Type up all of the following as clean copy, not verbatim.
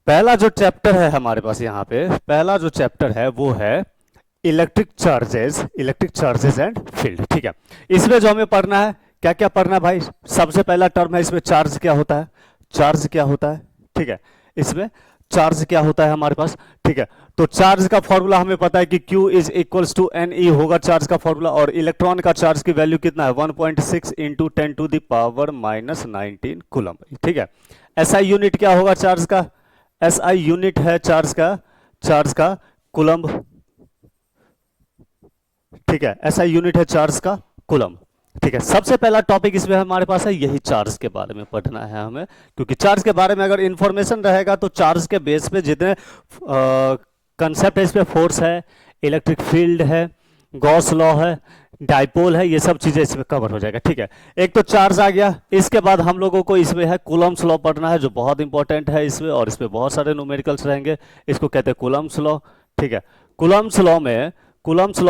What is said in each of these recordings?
पहला जो चैप्टर है हमारे पास यहाँ पे, पहला जो चैप्टर है वो है इलेक्ट्रिक चार्जेस एंड फील्ड। ठीक है, इसमें जो हमें पढ़ना है, क्या क्या पढ़ना है भाई? सबसे पहला टर्म है इसमें, चार्ज क्या होता है, चार्ज क्या होता है। ठीक है, इसमें चार्ज क्या होता है हमारे पास। ठीक है, तो चार्ज का फॉर्मूला हमें पता है कि Q is equals to N E होगा चार्ज का फॉर्मूला, और इलेक्ट्रॉन का चार्ज की वैल्यू कितना है, 1.6 इंटू 10⁻⁻⁻19 कूलम। ठीक है, एसआई यूनिट क्या होगा चार्ज का? एसआई यूनिट है चार्ज का कूलम। ठीक है, एसआई यूनिट है चार्ज का कूलम। ठीक है, सबसे पहला टॉपिक इसमें हमारे पास है यही, चार्ज के बारे में पढ़ना है हमें, क्योंकि चार्ज के बारे में अगर इंफॉर्मेशन रहेगा तो चार्ज के बेस पे जितने कंसेप्ट है, इसमें फोर्स है, इलेक्ट्रिक फील्ड है, गॉस लॉ है, डाइपोल है, ये सब चीजें इसमें कवर हो जाएगा। ठीक है, एक तो चार्ज आ गया, इसके बाद हम लोगों को इसमें है कूलम्स लॉ पढ़ना है, जो बहुत इंपॉर्टेंट है इसमें, और इसमें बहुत सारे न्यूमेरिकल्स रहेंगे, इसको कहते हैं कूलम्स लॉ। ठीक है, कूलम्स लॉ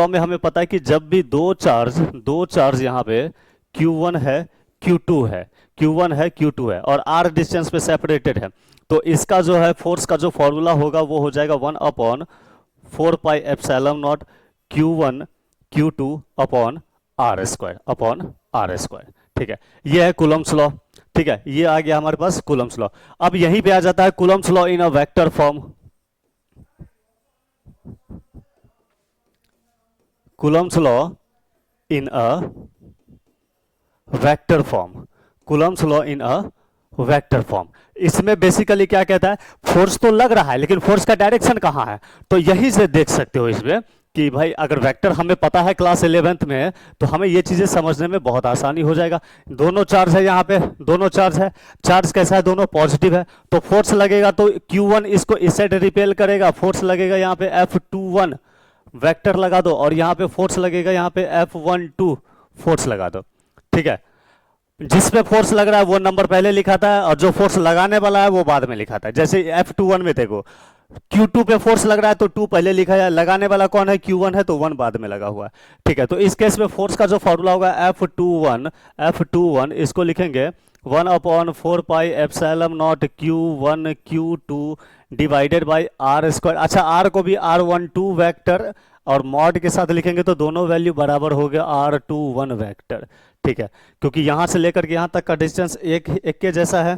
में हमें पता है कि जब भी दो चार्ज यहाँ पे Q1 है, Q2 है, Q1 है, Q2 है, और R डिस्टेंस पे सेपरेटेड है, तो इसका जो है फोर्स का जो फॉर्मूला होगा वो हो जाएगा 1/4πε0 Q1 Q2 अपॉन R²। ठीक है, ये है कूलम्स लॉ। ठीक है, ये आ गया हमारे पास कूलम्स लॉ। अब यहीं पे आ जाता है Coulomb's law in a vector form. Coulomb's law in a vector form. Coulomb's law in a vector form. इसमें बेसिकली क्या कहता है, फोर्स तो लग रहा है लेकिन फोर्स का डायरेक्शन कहां है, तो यहीं से देख सकते हो इसमें कि भाई अगर वेक्टर हमें पता है क्लास 11th में, तो हमें ये चीजें समझने में बहुत आसानी हो जाएगा। दोनों चार्ज है यहाँ पे, दोनों चार्ज है, चार्ज कैसा है, दोनों पॉजिटिव है, तो फोर्स लगेगा तो Q1 इसको इस साइड रिपेल करेगा, फोर्स लगेगा यहाँ पे F21, वेक्टर लगा दो, और यहाँ पे फोर्स लगेगा यहाँ पे F12, फोर्स लगा दो। ठीक है, जिस पे फोर्स लग रहा है वो नंबर पहले लिखा था, और जो फोर्स लगाने वाला है वो बाद में लिखा था। जैसे F21 में देखो, Q2 पे फोर्स लग रहा है तो 2 पहले लिखा है, लगाने वाला कौन है, Q1 है, तो 1 बाद में लगा हुआ है। ठीक है, तो इस केस में फोर्स का जो फॉर्मूला होगा F21, इसको लिखेंगे 1/4πε0 Q1 Q2 divided by R²। अच्छा, R को भी R12 वेक्टर और मॉड के साथ लिखेंगे तो दोनों वैल्यू बराबर हो गया R21 वेक्टर। ठीक है, क्योंकि यहां से लेकर के यहां तक का डिस्टेंस एक के जैसा है।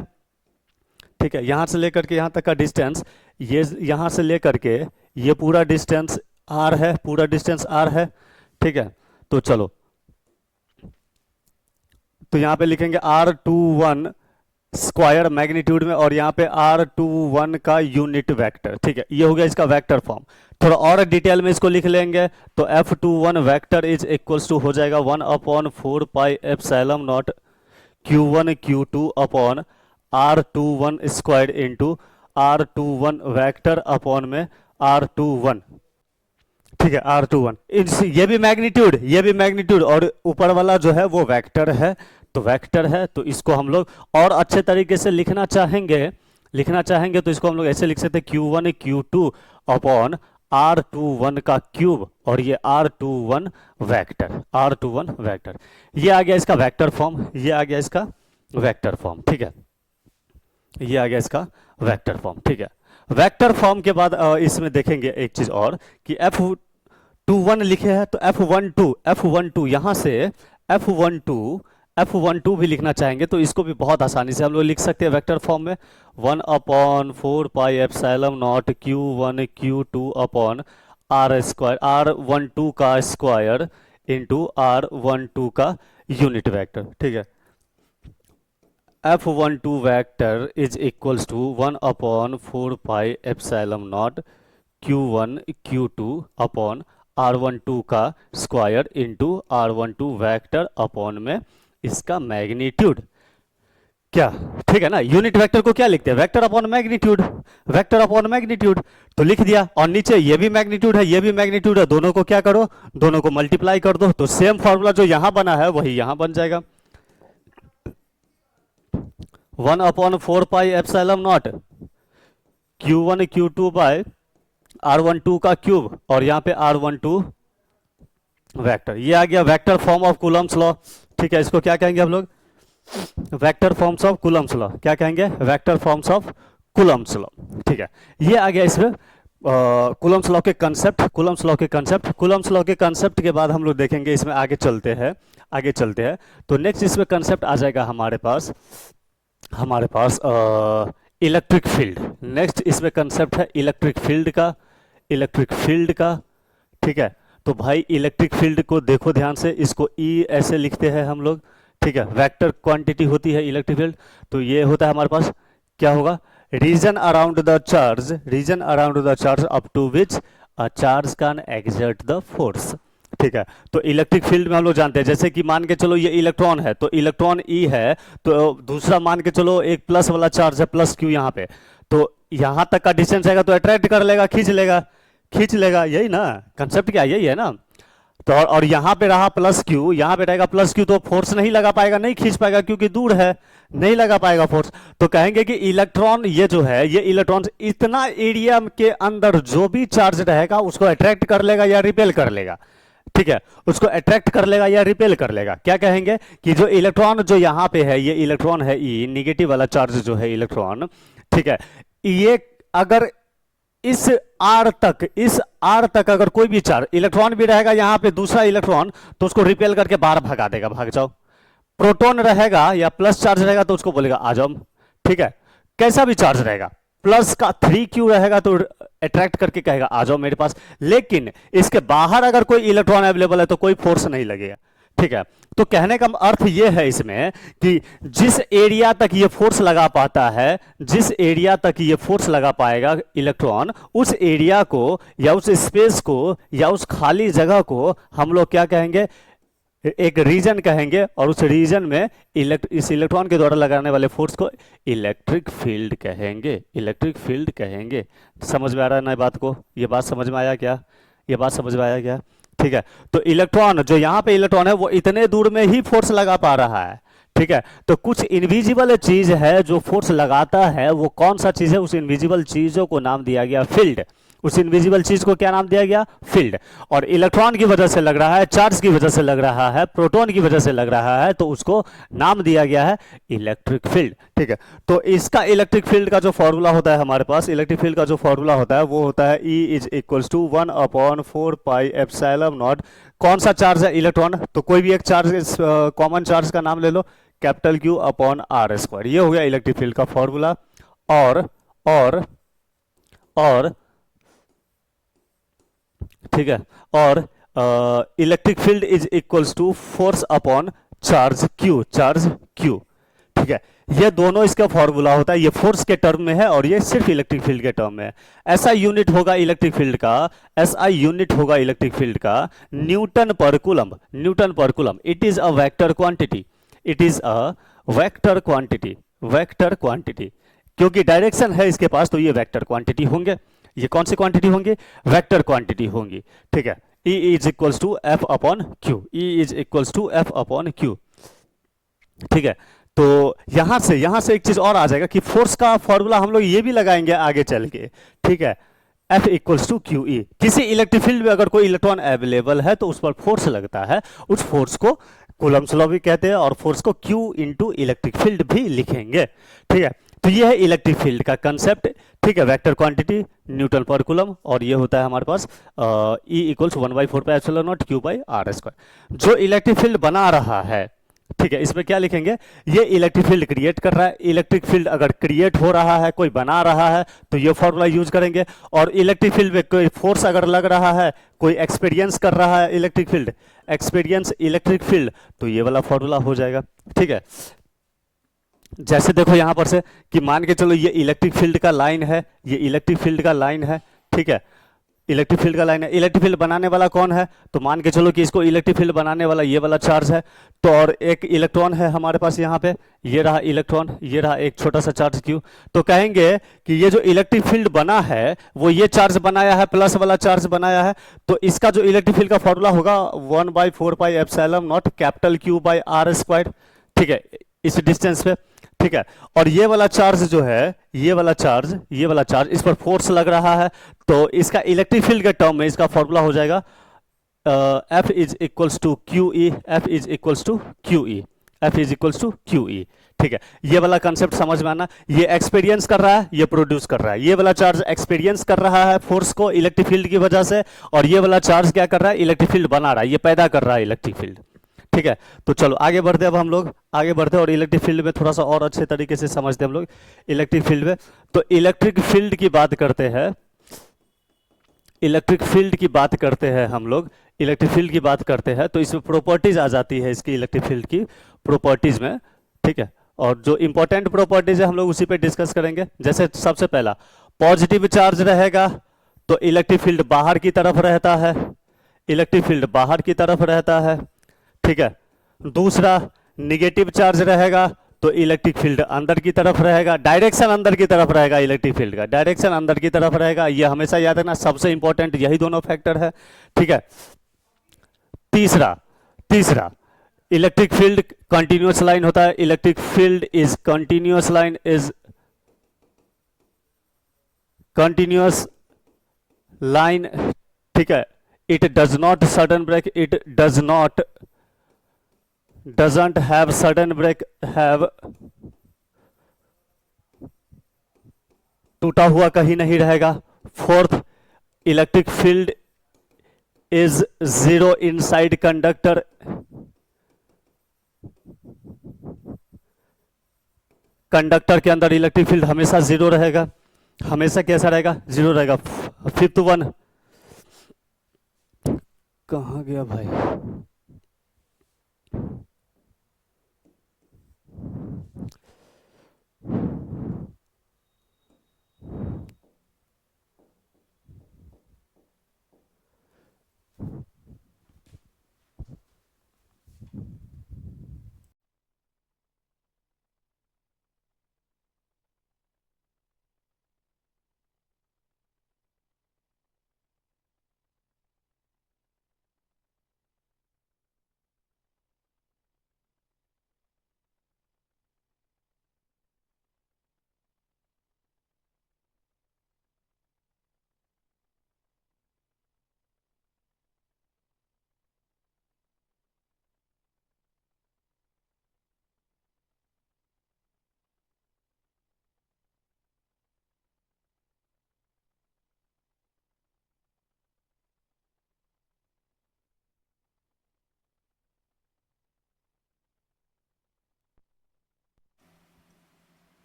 ठीक है, यहां से लेकर के यहां तक का डिस्टेंस, ये यहां से लेकर के ये पूरा डिस्टेंस R है, पूरा डिस्टेंस R है। ठीक है, तो चलो, तो यहां पे लिखेंगे R21 स्क्वायर मैग्नीट्यूड में, और यहाँ पे R21 का यूनिट वेक्टर। ठीक है, ये हो गया इसका वेक्टर फॉर्म। थोड़ा और डिटेल में इसको लिख लेंगे तो F21 vector is equals to हो जाएगा 1/4πε0 Q1 Q2 upon R21 square into R21 vector upon में R21। ठीक है, R21, ये भी मैग्नीट्यूड, ये भी मैग्नीट्यूड, और ऊपर वाला जो है वो वेक्टर है, तो वेक्टर है, तो इसको हम लोग और अच्छे तरीके से लिखना चाहेंगे तो इसको हम लोग ऐसे लिख सकते हैं Q1 Q2 अपॉन R21 का क्यूब, और ये R21 वेक्टर। ये आ गया इसका वेक्टर फॉर्म, ये आ गया इसका वेक्टर फॉर्म। ठीक है, ये आ गया इसका वेक्टर फॉर्म। ठीक है, वेक्टर फॉर्म के बाद इसमें देखेंगे एक चीज और कि F21 लिखे हैं तो F12 यहां से F12 भी लिखना चाहेंगे तो इसको भी बहुत आसानी से हम लोग लिख सकते हैं वेक्टर फॉर्म में, 1/4πε0 Q1 Q2 upon R² R12 का स्क्वायर इंटू R12 का यूनिट वेक्टर। ठीक है, F12 vector is equals to 1/4πε0 Q1 Q2 upon R12 का square into R12 vector upon में इसका मैग्नीट्यूड। क्या, ठीक है ना, यूनिट वेक्टर को क्या लिखते हैं, vector upon magnitude, vector upon magnitude, तो लिख दिया। और नीचे ये भी मैग्नीट्यूड है, ये भी मैग्नीट्यूड है, दोनों को क्या करो, दोनों को मल्टीप्लाई कर दो, तो सेम फॉर्मूला जो यहां बना है वही यहां बन जाएगा, 1/4πε0 Q1 Q2 बाय R12 का क्यूब, और यहाँ पे R12 वेक्टर। ये आ गया vector form of Coulomb's law. ठीक है, इसको क्या कहेंगे हम लोग, vector forms of Coulomb's law. क्या कहेंगे, vector forms of Coulomb's law. ठीक है, ये आ गया इसमें कूलम्ब्स लॉ के कंसेप्ट। कूलम्ब्स लॉ के कंसेप्ट के बाद हम लोग देखेंगे इसमें आगे चलते हैं। तो नेक्स्ट इसमें कंसेप्ट आ जाएगा हमारे पास इलेक्ट्रिक फील्ड। नेक्स्ट इसमें कंसेप्ट है इलेक्ट्रिक फील्ड का। ठीक है, तो भाई इलेक्ट्रिक फील्ड को देखो ध्यान से, इसको ई ऐसे लिखते हैं हम लोग। ठीक है, वेक्टर क्वांटिटी होती है इलेक्ट्रिक फील्ड। तो ये होता है हमारे पास, क्या होगा, region around the charge up to which a charge can exert the force. ठीक है, तो इलेक्ट्रिक फील्ड में हम लोग जानते हैं, जैसे कि मान के चलो ये इलेक्ट्रॉन है, तो इलेक्ट्रॉन ई है, तो दूसरा मान के चलो एक प्लस वाला चार्ज है, प्लस क्यू यहाँ पे, तो यहां तक का डिस्टेंस आएगा तो अट्रैक्ट कर लेगा, खींच लेगा, यही ना कंसेप्ट, क्या यही है ना। तो और यहां पे रहा प्लस क्यू, यहां पे रहेगा प्लस क्यू, तो फोर्स नहीं लगा पाएगा, नहीं खींच पाएगा क्योंकि दूर है, नहीं लगा पाएगा फोर्स। तो कहेंगे कि इलेक्ट्रॉन ये जो है, ये इलेक्ट्रॉन इतना एरिया के अंदर जो भी चार्ज रहेगा उसको अट्रैक्ट कर लेगा या रिपेल कर लेगा। ठीक है, उसको अट्रैक्ट कर लेगा या रिपेल कर लेगा। क्या कहेंगे कि जो इलेक्ट्रॉन जो यहां पे है, ये इलेक्ट्रॉन है ई, निगेटिव वाला चार्ज जो है इलेक्ट्रॉन, ठीक है, ये अगर इस आर तक अगर कोई भी चार्ज, इलेक्ट्रॉन भी रहेगा यहां पे दूसरा इलेक्ट्रॉन, तो उसको रिपेल करके बाहर भगा देगा, भाग जाओ। प्रोटॉन रहेगा या प्लस चार्ज रहेगा तो उसको बोलेगा आ जाओ। ठीक है, कैसा भी चार्ज रहेगा, प्लस का 3q रहेगा तो अट्रैक्ट करके कहेगा आ जाओ मेरे पास। लेकिन इसके बाहर अगर कोई इलेक्ट्रॉन अवेलेबल है तो कोई फोर्स नहीं लगेगा। ठीक है, तो कहने का अर्थ यह है इसमें कि जिस एरिया तक ये फोर्स लगा पाता है, जिस एरिया तक ये फोर्स लगा पाएगा इलेक्ट्रॉन, उस एरिया को या उस स्पेस को या उस खाली जगह को हम लोग क्या कहेंगे, एक रीजन कहेंगे, और उस रीजन में इस इलेक्ट्रॉन के द्वारा लगाने वाले फोर्स को इलेक्ट्रिक फील्ड कहेंगे। समझ में आ रहा है ना बात को? ये बात समझ में आया क्या? ठीक है, तो इलेक्ट्रॉन जो यहां पे इलेक्ट्रॉन है वो इतने दूर में ही फोर्स लगा पा रहा है। ठीक है, तो कुछ इनविजिबल चीज है जो फोर्स लगाता है, वो कौन सा चीज है, उस इनविजिबल चीजों को नाम दिया गया फील्ड। उस इनविजिबल चीज को क्या नाम दिया गया? फील्ड। और इलेक्ट्रॉन की वजह से लग रहा है, चार्ज की वजह से लग रहा है, प्रोटॉन की वजह से लग रहा है, तो उसको नाम दिया गया है इलेक्ट्रिक फील्ड। ठीक है, तो इसका इलेक्ट्रिक फील्ड का जो फॉर्मूला होता है हमारे पास, इलेक्ट्रिक फील्ड का जो फॉर्मूला होता है वो होता है E = 1/4πε0। कौन सा चार्ज है? इलेक्ट्रॉन। तो कोई भी एक चार्ज, कॉमन चार्ज का नाम ले लो, Q/r²। ये हो गया इलेक्ट्रिक फील्ड का फॉर्मूला। और ठीक है, और electric field is equals to force upon charge Q. ठीक है, ये दोनों इसका फॉर्मूला होता है, ये फोर्स के टर्म में है और ये सिर्फ इलेक्ट्रिक फील्ड के टर्म में है। SI यूनिट होगा इलेक्ट्रिक फील्ड का, न्यूटन पर coulomb. It is a vector quantity. क्योंकि डायरेक्शन है इसके पास, तो ये वेक्टर क्वांटिटी होंगे। ये कौन सी क्वांटिटी होंगी? वेक्टर क्वांटिटी होंगी। ठीक है, E = F/Q। ठीक है, तो यहां से एक चीज और आ जाएगा कि फोर्स का फॉर्मूला हम लोग ये भी लगाएंगे आगे चल के। ठीक है, F = QE। किसी इलेक्ट्रिक फील्ड में अगर कोई इलेक्ट्रॉन अवेलेबल है तो उस पर फोर्स लगता है, उस फोर्स को कूलम्ब्स लॉ भी कहते हैं, और फोर्स को Q × इलेक्ट्रिक फील्ड भी लिखेंगे। ठीक है, तो ये है इलेक्ट्रिक फील्ड का कंसेप्ट। ठीक है, वेक्टर क्वांटिटी, न्यूटन पर कूलम, और ये होता है हमारे पास E = 1/4πε0 Q/r²। जो इलेक्ट्रिक फील्ड बना रहा है, ठीक है, इसमें क्या लिखेंगे? ये इलेक्ट्रिक फील्ड क्रिएट कर रहा है। इलेक्ट्रिक फील्ड अगर क्रिएट हो रहा है, कोई बना रहा है, तो ये फॉर्मूला यूज करेंगे। और इलेक्ट्रिक फील्ड में कोई फोर्स अगर लग रहा है, कोई एक्सपीरियंस कर रहा है इलेक्ट्रिक फील्ड, तो ये वाला फॉर्मूला हो जाएगा। ठीक है, जैसे देखो यहां पर से कि मान के चलो ये इलेक्ट्रिक फील्ड का लाइन है, ठीक है, इलेक्ट्रिक फील्ड बनाने वाला कौन है? तो मान के चलो कि इसको इलेक्ट्रिक फील्ड बनाने वाला ये वाला चार्ज है। तो और एक इलेक्ट्रॉन है हमारे पास यहाँ पे, ये रहा इलेक्ट्रॉन, ये रहा एक छोटा सा चार्ज Q। तो कहेंगे कि ये जो इलेक्ट्रिक फील्ड बना है वो ये चार्ज बनाया है, प्लस वाला चार्ज बनाया है, तो इसका जो इलेक्ट्रिक फील्ड का फॉर्मूला होगा 1/4πε0 Q/r²। ठीक है, इस डिस्टेंस पे। ठीक है, और ये वाला चार्ज जो है, ये वाला चार्ज इस पर फोर्स लग रहा है, तो इसका इलेक्ट्रिक फील्ड के टर्म में इसका फॉर्मूला हो जाएगा F = QE। ठीक है, ये वाला कंसेप्ट समझ में आना। ये एक्सपीरियंस कर रहा है, ये प्रोड्यूस कर रहा है। ये वाला चार्ज एक्सपीरियंस कर रहा है फोर्स को इलेक्ट्रिक फील्ड की वजह से, और ये वाला चार्ज क्या कर रहा है, इलेक्ट्रिक फील्ड बना रहा है, ये पैदा कर रहा है इलेक्ट्रिक फील्ड। ठीक है, तो चलो आगे बढ़ते हैं। अब हम लोग आगे बढ़ते हैं और इलेक्ट्रिक फील्ड में थोड़ा सा और अच्छे तरीके से समझते हैं हम लोग इलेक्ट्रिक फील्ड में। तो इलेक्ट्रिक फील्ड की बात करते हैं, इलेक्ट्रिक फील्ड की बात करते हैं हम लोग, इलेक्ट्रिक फील्ड की बात करते हैं तो इसमें प्रॉपर्टीज आ जाती है इसकी, इलेक्ट्रिक फील्ड की प्रॉपर्टीज में। ठीक है, और जो इंपॉर्टेंट प्रॉपर्टीज है हम लोग उसी पे डिस्कस करेंगे। जैसे सबसे पहला, पॉजिटिव चार्ज रहेगा तो इलेक्ट्रिक फील्ड बाहर की तरफ रहता है, इलेक्ट्रिक फील्ड बाहर की तरफ रहता है। ठीक है, दूसरा, निगेटिव चार्ज रहेगा तो इलेक्ट्रिक फील्ड अंदर की तरफ रहेगा, डायरेक्शन अंदर की तरफ रहेगा, इलेक्ट्रिक फील्ड का डायरेक्शन अंदर की तरफ रहेगा। ये हमेशा याद रखना, सबसे इंपॉर्टेंट यही दोनों फैक्टर है। ठीक है, तीसरा, तीसरा इलेक्ट्रिक फील्ड कंटिन्यूअस लाइन होता है, electric field is continuous line, is continuous line. ठीक है, it does not sudden break, it does not doesn't have sudden break, have टूटा हुआ कहीं नहीं रहेगा। Fourth, electric field is zero inside conductor, conductor के अंदर इलेक्ट्रिक फील्ड हमेशा जीरो रहेगा, हमेशा कैसा रहेगा, जीरो रहेगा। फिफ्थ वन, कहां गया भाई,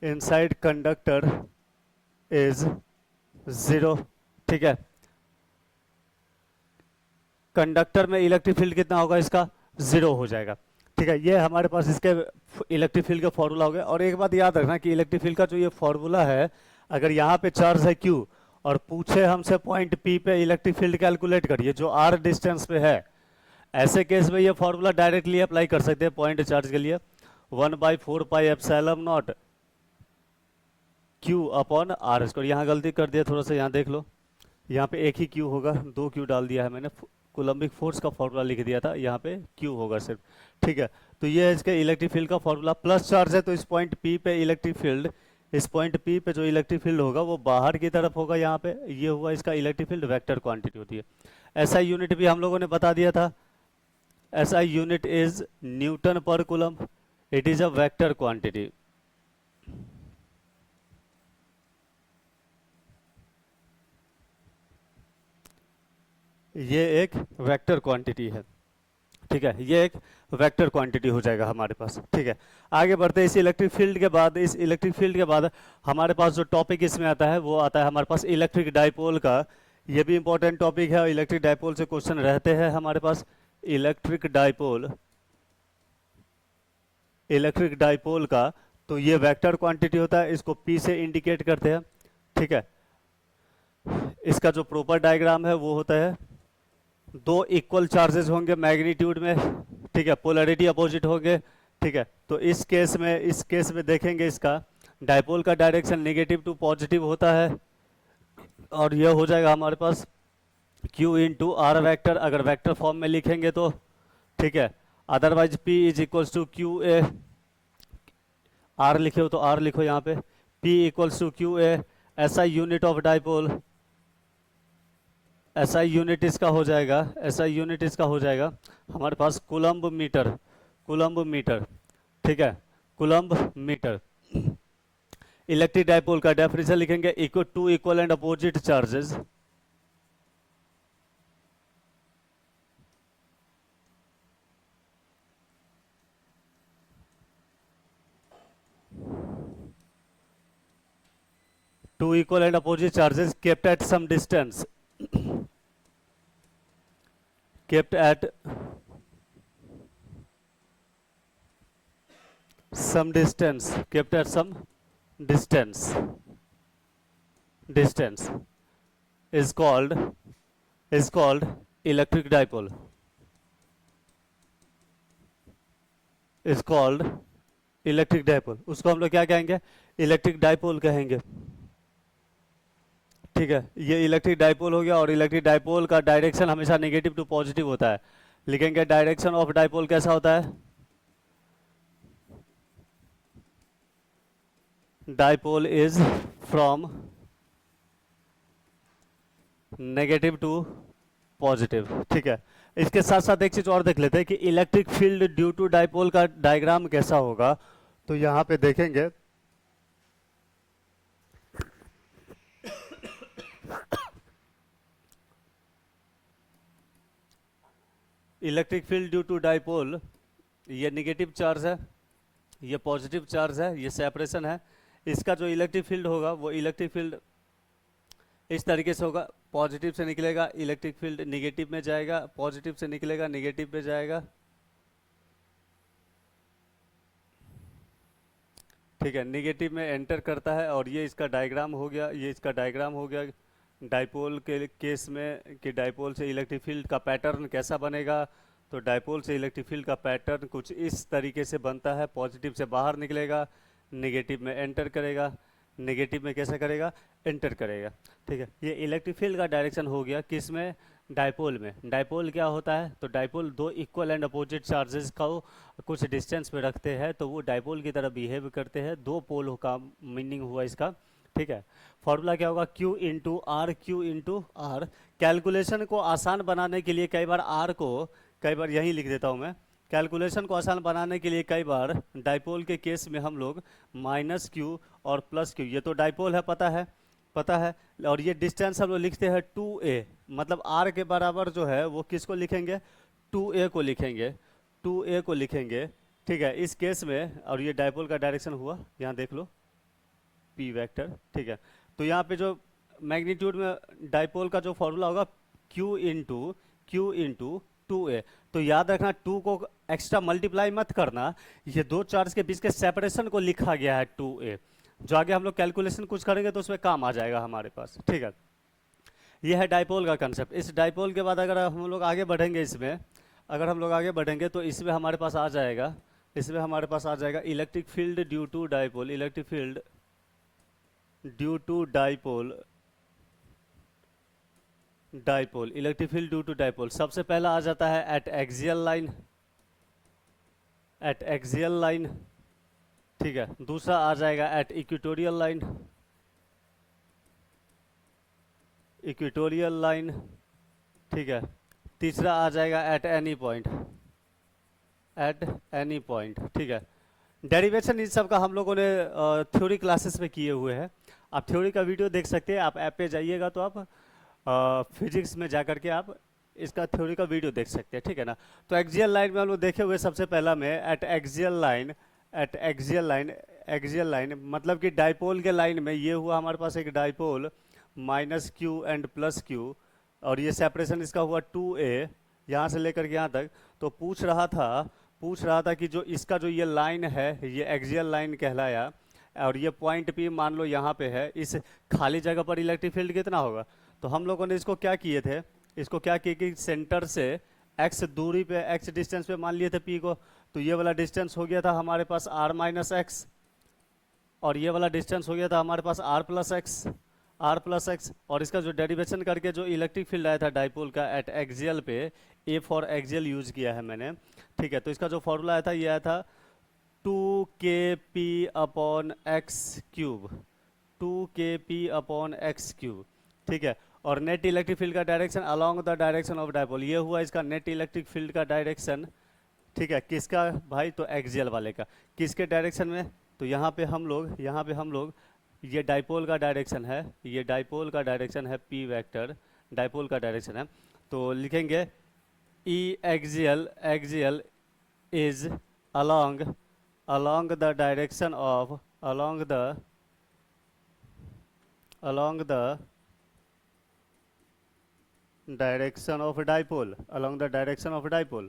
इनसाइड कंडक्टर इज जीरो। ठीक है, कंडक्टर में इलेक्ट्रिक फील्ड कितना होगा, इसका जीरो हो जाएगा। ठीक है, ये हमारे पास इसके इलेक्ट्रिक फील्ड का फॉर्मूला हो गया। और एक बात याद रखना कि इलेक्ट्रिक फील्ड का जो ये फॉर्मूला है, अगर यहाँ पे चार्ज है Q और पूछे हमसे पॉइंट P पे इलेक्ट्रिक फील्ड कैलकुलेट करिए जो R डिस्टेंस पे है, ऐसे केस में ये फॉर्मूला डायरेक्टली अप्लाई कर सकते हैं पॉइंट चार्ज के लिए। 1/4πε0 Q अपॉन R स्क्वायर। यहाँ गलती कर दिया थोड़ा सा, यहाँ देख लो, यहाँ पे एक ही Q होगा, 2 Q डाल दिया है मैंने, कोलम्बिक फोर्स का फॉर्मूला लिख दिया था, यहाँ पे Q होगा सिर्फ। ठीक है, तो ये है इसके इलेक्ट्रिक फील्ड का फॉर्मूला। प्लस चार्ज है तो इस पॉइंट P पे इलेक्ट्रिक फील्ड, इस पॉइंट P पे जो इलेक्ट्रिक फील्ड होगा वो बाहर की तरफ होगा। यहाँ पे ये हुआ इसका इलेक्ट्रिक फील्ड, वेक्टर क्वांटिटी होती है। SI यूनिट भी हम लोगों ने बता दिया था, SI यूनिट इज न्यूटन पर coulomb, it is a vector quantity. ये एक वेक्टर क्वांटिटी है। ठीक है, ये एक वेक्टर क्वांटिटी हो जाएगा हमारे पास। ठीक है, आगे बढ़ते हैं। इस इलेक्ट्रिक फील्ड के बाद, इस इलेक्ट्रिक फील्ड के बाद हमारे पास जो टॉपिक इसमें आता है वो आता है हमारे पास इलेक्ट्रिक डाइपोल का। ये भी इंपॉर्टेंट टॉपिक है और इलेक्ट्रिक डाइपोल से क्वेश्चन रहते हैं हमारे पास। इलेक्ट्रिक डाइपोल, इलेक्ट्रिक डाइपोल का तो ये वेक्टर क्वांटिटी होता है, इसको P से इंडिकेट करते हैं। ठीक है, इसका जो प्रॉपर डायग्राम है वो होता है, दो इक्वल चार्जेस होंगे मैग्नीट्यूड में। ठीक है, पोलैरिटी अपोजिट होंगे। ठीक है, तो इस केस में देखेंगे इसका डाइपोल का डायरेक्शन नेगेटिव टू पॉजिटिव होता है, और यह हो जाएगा हमारे पास Q इंटू आर वेक्टर, अगर वेक्टर फॉर्म में लिखेंगे तो। ठीक है, otherwise P is equals to Q A, R लिखे हो तो आर लिखो यहाँ पे, P equals to Q A. SI unit of dipole, SI unit इसका हो जाएगा, SI यूनिट इसका हो जाएगा हमारे पास कूलम्ब मीटर, कूलम्ब मीटर। ठीक है, कूलम्ब मीटर। इलेक्ट्रिक डाइपोल का डेफिनेशन लिखेंगे, equal to equal and opposite charges two equal and opposite charges kept at some distance kept at some distance kept at some distance distance is called electric dipole is called electric dipole. उसको हम लोग क्या कहेंगे, electric dipole कहेंगे। ठीक है, ये electric dipole हो गया। और इलेक्ट्रिक डाइपोल का डायरेक्शन हमेशा नेगेटिव टू पॉजिटिव होता है। लिखेंगे डायरेक्शन ऑफ डाइपोल कैसा होता है, dipole is from negative to positive. ठीक है, इसके साथ साथ एक चीज और देख लेते हैं कि electric field due to dipole का डायग्राम कैसा होगा। तो यहां पे देखेंगे electric field due to dipole, ये नेगेटिव चार्ज है, ये पॉजिटिव चार्ज है, ये सेपरेशन है। इसका जो इलेक्ट्रिक फील्ड होगा वो इलेक्ट्रिक फील्ड इस तरीके से होगा, पॉजिटिव से निकलेगा इलेक्ट्रिक फील्ड नेगेटिव में जाएगा, पॉजिटिव से निकलेगा नेगेटिव में जाएगा। ठीक है, नेगेटिव में एंटर करता है। और ये इसका डायग्राम हो गया, ये इसका डायग्राम हो गया डाइपोल के केस में कि डाइपोल से इलेक्ट्रिक फील्ड का पैटर्न कैसा बनेगा। तो डाइपोल से इलेक्ट्रिक फील्ड का पैटर्न कुछ इस तरीके से बनता है, पॉजिटिव से बाहर निकलेगा, नेगेटिव में एंटर करेगा, नेगेटिव में कैसा करेगा, एंटर करेगा। ठीक है, ये इलेक्ट्रिक फील्ड का डायरेक्शन हो गया किस में, डाइपोल में। डाइपोल क्या होता है, तो डाइपोल दो इक्वल एंड अपोजिट चार्जेस को कुछ डिस्टेंस पे रखते हैं तो वो डाइपोल की तरह बिहेव करते हैं। दो पोल का मीनिंग हुआ इसका। ठीक है, फॉर्मूला क्या होगा, Q into R, Q into R. Calculation को आसान बनाने के लिए कई बार आर को, कई बार यहीं लिख देता हूँ मैं, कैलकुलेशन को आसान बनाने के लिए कई बार डाइपोल के केस में हम लोग -Q और +Q, ये तो डाइपोल है, पता है। और ये डिस्टेंस हम लोग लिखते हैं 2a, मतलब r के बराबर जो है वो किसको लिखेंगे, 2a को लिखेंगे, 2a को लिखेंगे। ठीक है, इस केस में। और ये डाइपोल का डायरेक्शन हुआ, यहाँ देख लो p वेक्टर। ठीक है, तो यहाँ पे जो मैग्नीट्यूड में डाइपोल का जो फॉर्मूला होगा Q इंटू 2a। तो याद रखना 2 को एक्स्ट्रा मल्टीप्लाई मत करना, ये दो चार्ज के बीच के सेपरेशन को लिखा गया है 2a। जो आगे हम लोग कैलकुलेशन कुछ करेंगे तो उसमें काम आ जाएगा हमारे पास। ठीक है, ये है डाइपोल का कंसेप्ट। इस डाइपोल के बाद अगर हम लोग आगे बढ़ेंगे, इसमें अगर हम लोग आगे बढ़ेंगे तो इसमें हमारे पास आ जाएगा, electric field due to dipole, electric field due to dipole, electric field due to dipole. सबसे पहला आ जाता है एट एक्सियल लाइन, ठीक है। दूसरा आ जाएगा एट इक्वेटोरियल लाइन, ठीक है। तीसरा आ जाएगा एट एनी पॉइंट, ठीक है। डेरिवेशन इन सब का हम लोगों ने थ्योरी क्लासेस में किए हुए हैं। आप थ्योरी का वीडियो देख सकते हैं, आप ऐप पे जाइएगा तो आप फिजिक्स में जा करके आप इसका थ्योरी का वीडियो देख सकते हैं, ठीक है ना। तो एक्सियल लाइन में हम लोग देखे हुए सबसे पहला में एट एक्सियल लाइन मतलब कि डाइपोल के लाइन में ये हुआ हमारे पास एक डाइपोल -Q एंड +Q, और ये सेपरेशन इसका हुआ 2a यहाँ से लेकर के यहाँ तक। तो पूछ रहा था कि जो इसका जो ये लाइन है ये एक्सियल लाइन कहलाया, और ये पॉइंट P मान लो यहाँ पे है, इस खाली जगह पर इलेक्ट्रिक फील्ड कितना होगा। तो हम लोगों ने इसको क्या किए थे, कि सेंटर से x दूरी पे, x डिस्टेंस पे मान लिए थे P को। तो ये वाला डिस्टेंस हो गया था हमारे पास r - x, और ये वाला डिस्टेंस हो गया था हमारे पास r + x। और इसका जो डेरिवेशन करके जो इलेक्ट्रिक फील्ड आया था डाइपोल का एट एक्सियल पे, A फॉर एक्सियल यूज किया है मैंने, ठीक है। तो इसका जो फॉर्मूला आया था ये आया था 2kp/x³, 2kp/x³, ठीक है। और नेट इलेक्ट्रिक फील्ड का direction along the direction of dipole, ये हुआ इसका नेट इलेक्ट्रिक फील्ड का डायरेक्शन, ठीक है, किसका भाई? तो एक्सियल वाले का। किसके डायरेक्शन में? तो यहाँ पे हम लोग ये डाइपोल का डायरेक्शन है, ये डाइपोल का डायरेक्शन है पी वेक्टर, डाइपोल का डायरेक्शन है। तो लिखेंगे E axial, axial is along along the direction of along the direction of dipole, along the direction of dipole।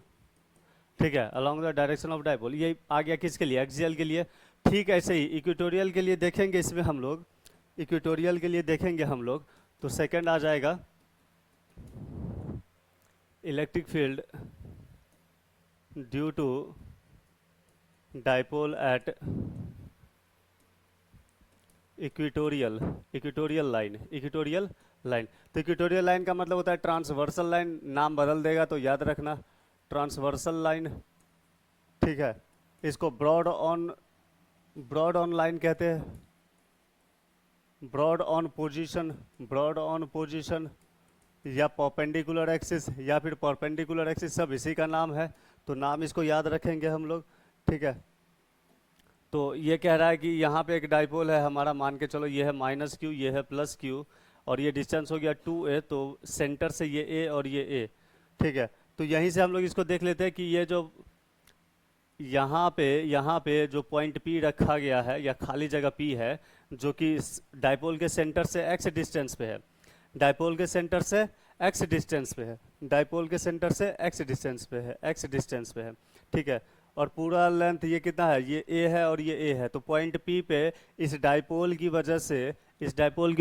ठीक है, along the direction of dipole, ये आ गया किसके लिए? एक्सियल के लिए। ठीक ऐसे ही इक्वेटोरियल के लिए देखेंगे, इसमें हम लोग इक्वेटोरियल के लिए देखेंगे हम लोग, तो सेकंड आ जाएगा electric field due to dipole at equatorial, equatorial line, equatorial line. तो इक्वेटोरियल लाइन का मतलब होता है ट्रांसवर्सल लाइन, नाम बदल देगा तो याद रखना, ट्रांसवर्सल लाइन। ठीक है, इसको ब्रॉड ऑन लाइन कहते हैं, broad on position, broad on position, या परपेंडिकुलर एक्सिस, या फिर परपेंडिकुलर एक्सिस, सब इसी का नाम है। तो नाम इसको याद रखेंगे हम लोग। ठीक है, तो ये कह रहा है कि यहाँ पे एक डाइपोल है हमारा, मान के चलो ये है माइनस क्यू, ये है प्लस क्यू, और ये डिस्टेंस हो गया 2a, तो सेंटर से ये a और ये a। ठीक है, तो यहीं से हम लोग इसको देख लेते हैं कि ये जो यहाँ पे जो पॉइंट P रखा गया है, या खाली जगह P है, जो कि डाइपोल के सेंटर से x डिस्टेंस पे है, डाइपोल के सेंटर से x डिस्टेंस पे है, डाइपोल के सेंटर से x डिस्टेंस पे है, x डिस्टेंस पे है। ठीक है, और पूरा लेंथ ये कितना है? ये a है और ये a है। तो पॉइंट P पे इस डाइपोल की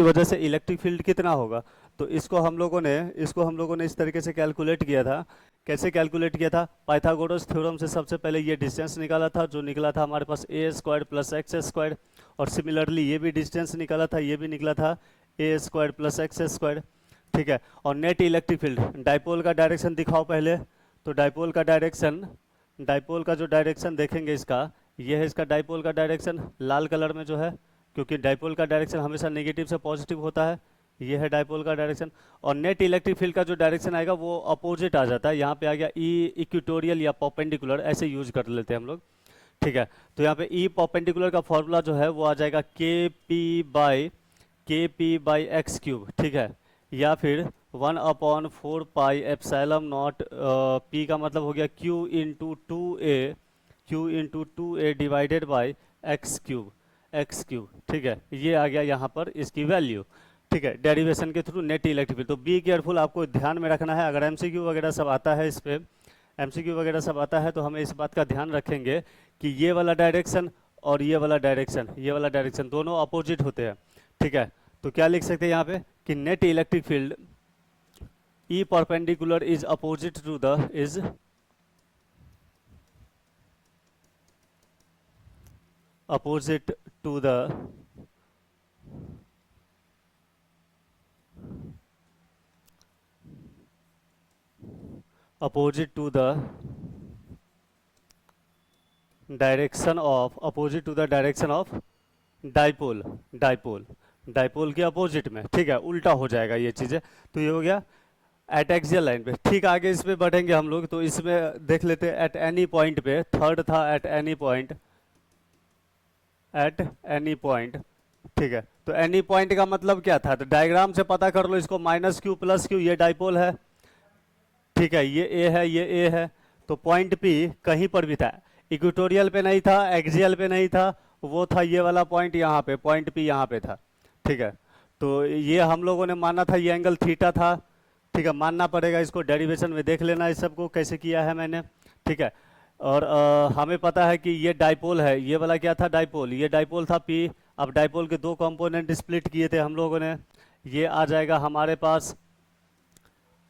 वजह से इलेक्ट्रिक फील्ड कितना होगा? तो इसको हम लोगों ने इस तरीके से कैलकुलेट किया था। कैसे कैलकुलेट किया था? पाइथागोरस थ्योरम से सबसे पहले ये डिस्टेंस निकाला था, जो निकला था हमारे पास a square plus x square, और सिमिलरली ये भी डिस्टेंस निकाला था, ये भी निकला था a square plus x square. ठीक है, और नेट इलेक्ट्रिक फील्ड, डाइपोल का डायरेक्शन दिखाओ पहले। तो डाइपोल का जो डायरेक्शन देखेंगे इसका, ये है इसका डाइपोल का डायरेक्शन, लाल कलर में जो है, क्योंकि डाइपोल का डायरेक्शन हमेशा नेगेटिव से पॉजिटिव होता है। ये है डाइपोल का डायरेक्शन, और नेट इलेक्ट्रिक फील्ड का जो डायरेक्शन आएगा वो अपोजिट आ जाता है। यहाँ पे आ गया ई इक्वेटोरियल या परपेंडिकुलर, ऐसे यूज कर लेते हैं हम लोग। ठीक है, तो यहाँ पे ई परपेंडिकुलर का फॉर्मूला जो है वो आ जाएगा के पी बाई एक्स क्यूब। ठीक है, या फिर 1/4 पाई एप्सिलॉन नॉट, पी का मतलब हो गया Q into two A divided by x cube. ठीक है, ये आ गया यहाँ पर इसकी वैल्यू। ठीक है, डेरिवेशन के थ्रू नेट इलेक्ट्रिक फील्ड। तो बी केयरफुल, आपको ध्यान में रखना है। अगर एमसीक्यू वगैरह सब आता है, इस पे एमसीक्यू वगैरह सब आता है, तो हमें इस बात का ध्यान रखेंगे कि ये वाला डायरेक्शन और ये वाला डायरेक्शन दोनों अपोजिट होते हैं। ठीक है, तो क्या लिख सकते हैं यहाँ पे कि net electric field E perpendicular is opposite to the opposite to the direction of dipole के अपोजिट में। ठीक है, उल्टा हो जाएगा ये चीजें। तो ये हो गया एट एक्सियल लाइन पे। ठीक, आगे इसमें बढ़ेंगे हम लोग, तो इसमें देख लेते हैं एट एनी पॉइंट पे। थर्ड था एट एनी पॉइंट। ठीक है, तो एनी पॉइंट का मतलब क्या था? तो डायग्राम से पता कर लो इसको, माइनस क्यू प्लस क्यू, ये डाइपोल है। ठीक है, ये ए है, ये ए है। तो पॉइंट पी कहीं पर भी था, इक्वेटोरियल पे नहीं था, एक्सियल पे नहीं था, वो था ये वाला पॉइंट, यहाँ पे पॉइंट पी यहाँ पे था। ठीक है, तो ये हम लोगों ने माना था ये एंगल थीटा था। ठीक है, मानना पड़ेगा इसको, डेरिवेशन में देख लेना इस सबको कैसे किया है मैंने। ठीक है, और हमें पता है कि ये डाइपोल है, ये वाला क्या था? डाइपोल, ये डाइपोल था पी। अब डाइपोल के दो कंपोनेंट स्प्लिट किए थे हम लोगों ने, ये आ जाएगा हमारे पास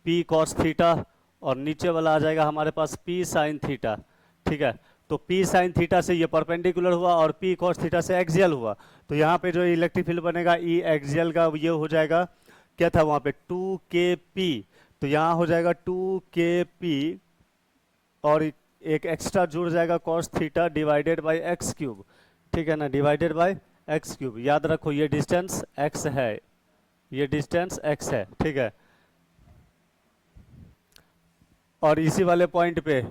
पी कॉस थीटा, और नीचे वाला आ जाएगा हमारे पास पी साइन थीटा। ठीक है, तो पी साइन थीटा से ये परपेंडिकुलर हुआ और पी कॉस थीटा से एक्सियल हुआ। तो यहाँ पे जो इलेक्ट्रिक फील्ड बनेगा ई एक्सियल का, ये हो जाएगा क्या था वहाँ पे 2kp। तो यहाँ हो जाएगा 2kp, और एक एक्स्ट्रा जुड़ जाएगा cos theta divided by x cube. ठीक है ना, डिवाइडेड बाई एक्स क्यूब। याद रखो ये डिस्टेंस x है, ये डिस्टेंस x है। ठीक है, और इसी वाले पॉइंट पे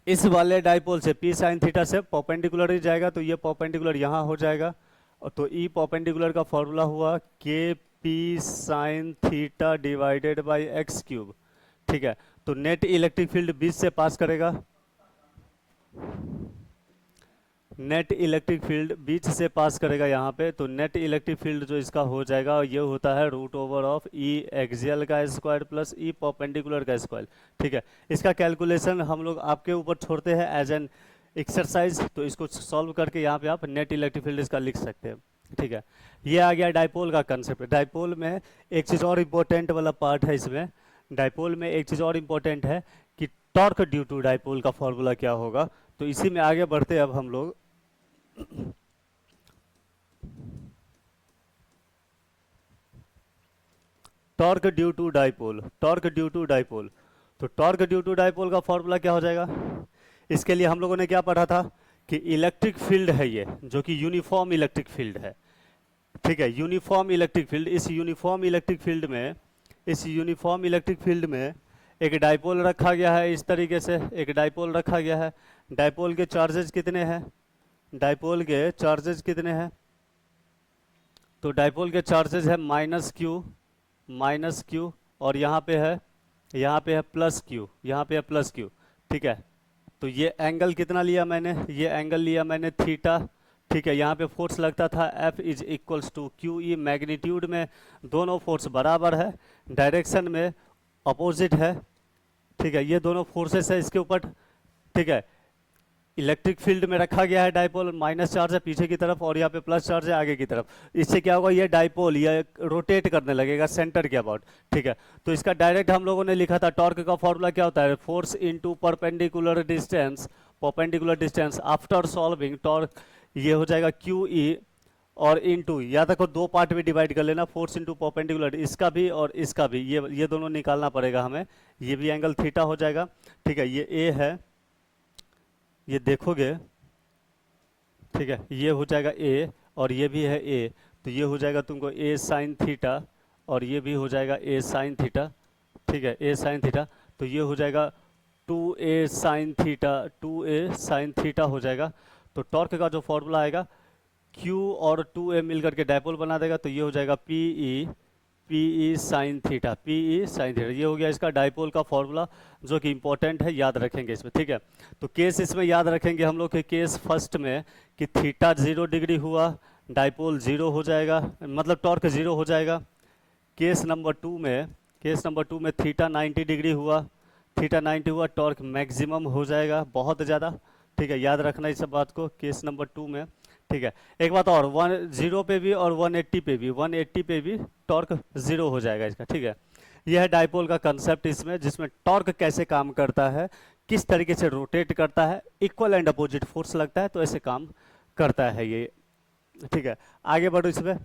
इस वाले डाइपोल से पी साइन थीटा से परपेंडिकुलर ही जाएगा, तो ये परपेंडिकुलर यहाँ हो जाएगा, और तो ई परपेंडिकुलर का फॉर्मूला हुआ के P sine theta divided by x cube. ठीक है, तो नेट इलेक्ट्रिक फील्ड बीच से पास करेगा, नेट इलेक्ट्रिक फील्ड बीच से पास करेगा यहाँ पे, तो नेट इलेक्ट्रिक फील्ड जो इसका हो जाएगा ये होता है root over of E axial का स्क्वायर प्लस ई परपेंडिकुलर का स्क्वायर। ठीक है, इसका कैलकुलेशन हम लोग आपके ऊपर छोड़ते हैं एज एन एक्सरसाइज, तो इसको सॉल्व करके यहाँ पे आप नेट इलेक्ट्रिक फील्ड इसका लिख सकते हैं। ठीक है, ये आ गया डाइपोल का कंसेप्ट। डाइपोल में एक चीज़ और इम्पोर्टेंट वाला पार्ट है इसमें, डाइपोल में एक चीज़ और इम्पोर्टेंट है कि टॉर्क ड्यू टू डाइपोल का फॉर्मूला क्या होगा, तो इसी में आगे बढ़ते अब हम लोग। Torque due to dipole, torque due to dipole, तो टॉर्क ड्यू टू डाइपोल का फॉर्मूला क्या हो जाएगा, इसके लिए हम लोगों ने क्या पढ़ा था कि इलेक्ट्रिक फील्ड है ये, जो कि यूनिफॉर्म इलेक्ट्रिक फील्ड है। ठीक है, यूनिफॉर्म इलेक्ट्रिक फील्ड, इस यूनिफॉर्म इलेक्ट्रिक फील्ड में, इस यूनिफॉर्म इलेक्ट्रिक फील्ड में एक डाइपोल रखा गया है, इस तरीके से एक डाइपोल रखा गया है। डाइपोल के चार्जेस कितने हैं, डाइपोल के चार्जेस कितने हैं, तो डाइपोल के चार्जेस है माइनस क्यू, और यहाँ पे है प्लस क्यू, यहाँ पे है प्लस क्यू। ठीक है, तो ये एंगल कितना लिया मैंने, ये एंगल लिया मैंने थीटा। ठीक है, यहाँ पे फोर्स लगता था F is equals to Q E, magnitude में दोनों फोर्स बराबर है, डायरेक्शन में अपोजिट है। ठीक है, ये दोनों फोर्सेस है इसके ऊपर। ठीक है, इलेक्ट्रिक फील्ड में रखा गया है डाइपोल, माइनस चार्ज है पीछे की तरफ और यहाँ पे प्लस चार्ज है आगे की तरफ। इससे क्या होगा, ये डाइपोल ये रोटेट करने लगेगा सेंटर के अबाउट। ठीक है, तो इसका डायरेक्ट हम लोगों ने लिखा था, टॉर्क का फॉर्मूला क्या होता है, force into perpendicular distance, perpendicular distance after solving torque, ये हो जाएगा क्यू ई, और इनटू, याद रखो दो पार्ट में डिवाइड कर लेना, फोर्स इनटू परपेंडिकुलर, इसका भी और इसका भी, ये दोनों निकालना पड़ेगा हमें, ये भी एंगल थीटा हो जाएगा। ठीक है, ये ए है, ये देखोगे। ठीक है, ये हो जाएगा ए और ये भी है ए, तो ये हो जाएगा तुमको ए साइन थीटा, और ये भी हो जाएगा ए साइन थीटा। ठीक है, ए साइन थीटा, तो ये हो जाएगा 2a sine theta, 2a sine theta हो जाएगा। तो टॉर्क का जो फॉर्मूला आएगा, Q और 2a मिलकर के डायपोल बना देगा, तो ये हो जाएगा P E sine theta, P E sine theta. ये हो गया इसका डायपोल का फॉर्मूला, जो कि इंपॉर्टेंट है, याद रखेंगे इसमें। ठीक है, तो केस इसमें याद रखेंगे हम लोग के, केस फर्स्ट में कि थीटा 0 डिग्री हुआ, डायपोल 0 हो जाएगा, मतलब टॉर्क 0 हो जाएगा। केस नंबर टू में थीटा 90 डिग्री हुआ, थीटा 90 हुआ, टॉर्क मैक्सिमम हो जाएगा, बहुत ज़्यादा। ठीक है, याद रखना इस बात को केस नंबर 2 में। ठीक है, एक बात और, 0 पे भी और 180 पे भी टॉर्क 0 हो जाएगा इसका। ठीक है, यह है डाइपोल का कंसेप्ट इसमें, जिसमें टॉर्क कैसे काम करता है, किस तरीके से रोटेट करता है, इक्वल एंड अपोजिट फोर्स लगता है तो ऐसे काम करता है ये। ठीक है, आगे बढ़ो इसमें।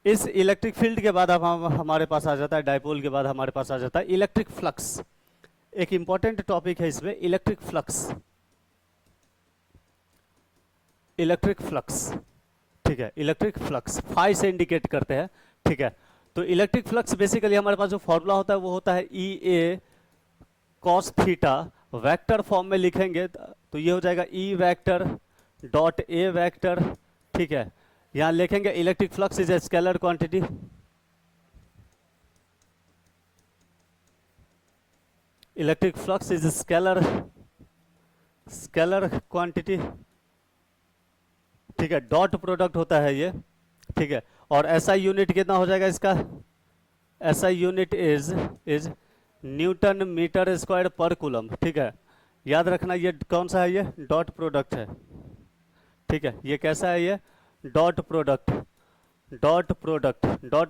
इस इलेक्ट्रिक फील्ड के बाद अब हमारे पास आ जाता है, डाइपोल के बाद हमारे पास आ जाता है इलेक्ट्रिक फ्लक्स। एक इंपॉर्टेंट टॉपिक है इसमें, इलेक्ट्रिक फ्लक्स, इलेक्ट्रिक फ्लक्स। ठीक है, इलेक्ट्रिक फ्लक्स फाई से इंडिकेट करते हैं। ठीक है, तो इलेक्ट्रिक फ्लक्स बेसिकली हमारे पास जो फॉर्मूला होता है वो होता है ई A cos theta, vector form में लिखेंगे तो ये हो जाएगा E vector dot A vector. ठीक है, यहां लिखेंगे electric flux is a scalar quantity, electric flux is scalar quantity. ठीक है, डॉट प्रोडक्ट होता है ये। ठीक है, और एसआई यूनिट कितना हो जाएगा इसका, SI unit is newton metre square पर कूलम। ठीक है, याद रखना ये कौन सा है, ये डॉट प्रोडक्ट है। ठीक है, ये कैसा है, ये डॉट प्रोडक्ट, डॉट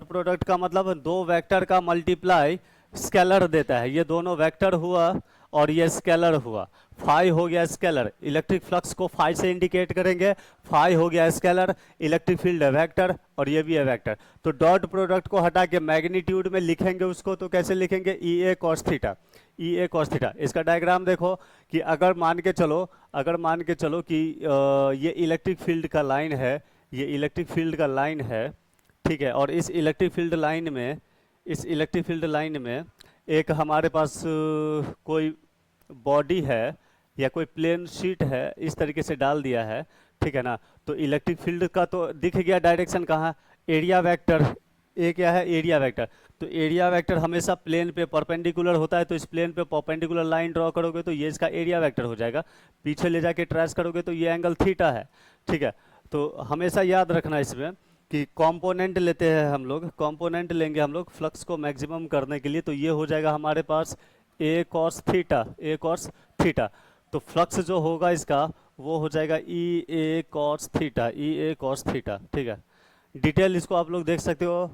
प्रोडक्ट का मतलब दो वेक्टर का मल्टीप्लाई स्केलर देता है। ये दोनों वेक्टर हुआ और ये स्केलर हुआ, फाई हो गया स्केलर। इलेक्ट्रिक फ्लक्स को फाई से इंडिकेट करेंगे, फाई हो गया स्केलर, इलेक्ट्रिक फील्ड है वेक्टर और ये भी है वेक्टर। तो डॉट प्रोडक्ट को हटा के मैग्नीट्यूड में लिखेंगे उसको, तो कैसे लिखेंगे, ई A cos theta, E A cos theta. इसका डायग्राम देखो कि अगर मान के चलो कि ये इलेक्ट्रिक फील्ड का लाइन है, ये इलेक्ट्रिक फील्ड का लाइन है। ठीक है, और इस इलेक्ट्रिक फील्ड लाइन में एक हमारे पास कोई बॉडी है, या कोई प्लेन शीट है इस तरीके से डाल दिया है, ठीक है ना, तो इलेक्ट्रिक फील्ड का तो दिख गया डायरेक्शन कहाँ, एरिया वेक्टर, ए क्या है, एरिया वेक्टर। तो एरिया वेक्टर हमेशा प्लेन पे परपेंडिकुलर होता है, तो इस प्लेन पे परपेंडिकुलर लाइन ड्रॉ करोगे तो ये इसका एरिया वेक्टर हो जाएगा। पीछे ले जाके ट्रेस करोगे तो ये एंगल थीटा है, ठीक है। तो हमेशा याद रखना इसमें कि कंपोनेंट लेते हैं हम लोग, कंपोनेंट लेंगे हम लोग फ्लक्स को मैक्सिमम करने के लिए, तो ये हो जाएगा हमारे पास ए कॉस थीटा, ए कॉस थीटा। तो फ्लक्स जो होगा इसका वो हो जाएगा ई A cos theta, E A cos theta, ठीक है। डिटेल इसको आप लोग देख सकते हो,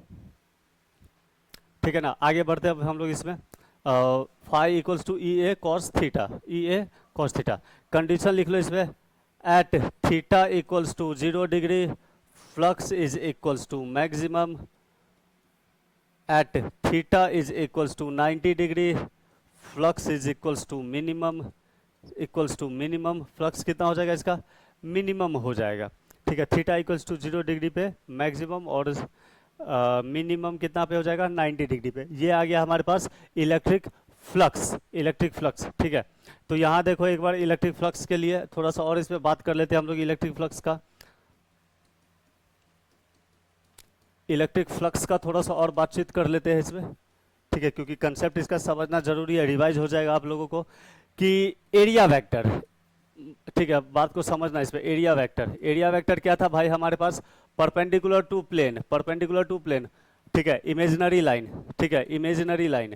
ठीक है ना। आगे बढ़ते हैं अब हम लोग इसमें, phi equals to E A cos theta, E A cos theta. Condition लिख लो इसमें, at theta equals to 0 degree flux is equals to maximum, at theta is equals to 90 degree flux is equals to minimum, equals to minimum flux कितना हो जाएगा इसका, minimum हो जाएगा, ठीक है। थीटा इक्वल्स टू 0 डिग्री पे मैक्सिमम और मिनिमम कितना पे हो जाएगा, 90 डिग्री पे। ये आ गया हमारे पास इलेक्ट्रिक फ्लक्स, इलेक्ट्रिक फ्लक्स, ठीक है। तो यहाँ देखो एक बार इलेक्ट्रिक फ्लक्स के लिए थोड़ा सा और इस पे बात कर लेते हैं हम लोग इलेक्ट्रिक फ्लक्स का, इलेक्ट्रिक फ्लक्स का थोड़ा सा और बातचीत कर लेते हैं इसमें, ठीक है, क्योंकि कंसेप्ट इसका समझना जरूरी है, रिवाइज हो जाएगा आप लोगों को कि एरिया वेक्टर, ठीक है, बात को समझना इसमें। एरिया वेक्टर, एरिया वेक्टर क्या था भाई हमारे पास, perpendicular to plane, perpendicular to plane, ठीक है, इमेजिनरी लाइन, ठीक है, इमेजिनरी लाइन,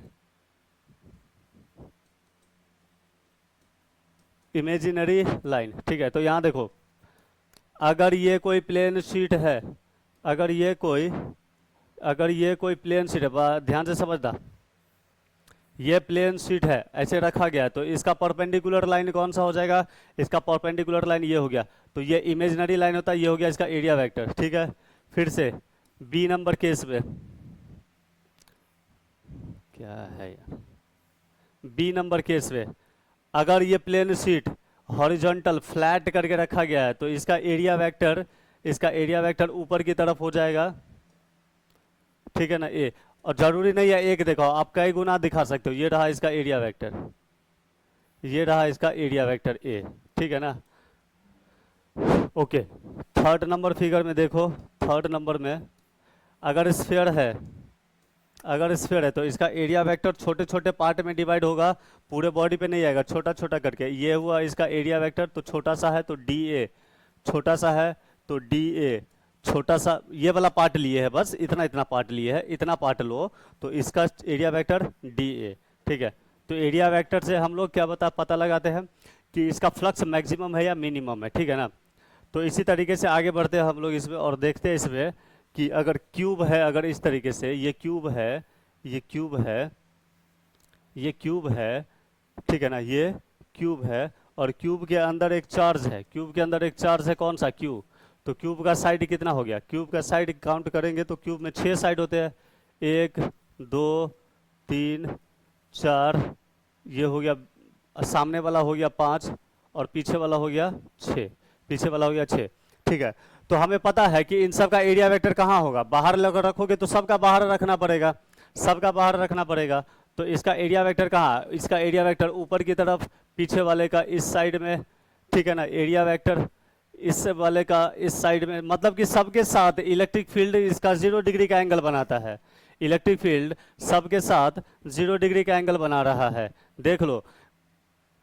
इमेजिनरी लाइन, ठीक है। तो यहां देखो अगर ये कोई प्लेन शीट है, अगर ये कोई प्लेन शीट है, ध्यान से समझना, ये प्लेन शीट है ऐसे रखा गया, तो इसका परपेंडिकुलर लाइन कौन सा हो जाएगा, इसका परपेंडिकुलर लाइन ये हो गया, तो ये इमेजिनरी लाइन होता है, ये हो गया इसका एरिया वेक्टर, ठीक है। फिर से बी नंबर केस में क्या है यार, बी नंबर केस में अगर ये प्लेन शीट हॉरिजॉन्टल फ्लैट करके रखा गया है, तो इसका एरिया वेक्टर, इसका एरिया वेक्टर ऊपर की तरफ हो जाएगा, ठीक है ना, ए। और जरूरी नहीं है एक, देखो आप कई गुना दिखा सकते हो, ये रहा इसका एरिया वेक्टर, ये रहा इसका एरिया वेक्टर ए, ठीक है ना। ओके, थर्ड नंबर फिगर में देखो, थर्ड नंबर में अगर स्फीयर है, अगर स्फीयर है तो इसका एरिया वेक्टर छोटे छोटे पार्ट में डिवाइड होगा, पूरे बॉडी पे नहीं आएगा, छोटा छोटा करके। ये हुआ इसका एरिया वेक्टर, तो छोटा सा है तो डी ए, छोटा सा है तो डी ए, छोटा सा ये वाला पार्ट लिए है, बस इतना इतना पार्ट लिए है, इतना पार्ट लो तो इसका एरिया वेक्टर डी ए, ठीक है। तो एरिया वेक्टर से हम लोग क्या पता लगाते हैं कि इसका फ्लक्स मैक्सिमम है या मिनिमम है, ठीक है ना। तो इसी तरीके से आगे बढ़ते हैं हम लोग इसमें और देखते हैं इसमें कि अगर क्यूब है, अगर इस तरीके से ये क्यूब है, ये क्यूब है, ये क्यूब है, ठीक है ना, ये क्यूब है और क्यूब के अंदर एक चार्ज है, क्यूब के अंदर एक चार्ज है, कौन सा, क्यू। तो क्यूब का साइड कितना हो गया, क्यूब का साइड काउंट करेंगे तो क्यूब में 6 साइड होते हैं, 1 2 3 4, ये हो गया, सामने वाला हो गया 5 और पीछे वाला हो गया 6, पीछे वाला हो गया 6, ठीक है। तो हमें पता है कि इन सब का एरिया वेक्टर कहाँ होगा, बाहर लगा रखोगे तो सबका बाहर रखना पड़ेगा, सबका बाहर रखना पड़ेगा। तो इसका एरिया वेक्टर कहाँ, इसका एरिया वेक्टर ऊपर की तरफ, पीछे वाले का इस साइड में, ठीक है ना, एरिया वेक्टर इस वाले का इस साइड में, मतलब कि सबके साथ इलेक्ट्रिक फील्ड इसका 0 डिग्री का एंगल बनाता है, इलेक्ट्रिक फील्ड सबके साथ 0 डिग्री का एंगल बना रहा है, देख लो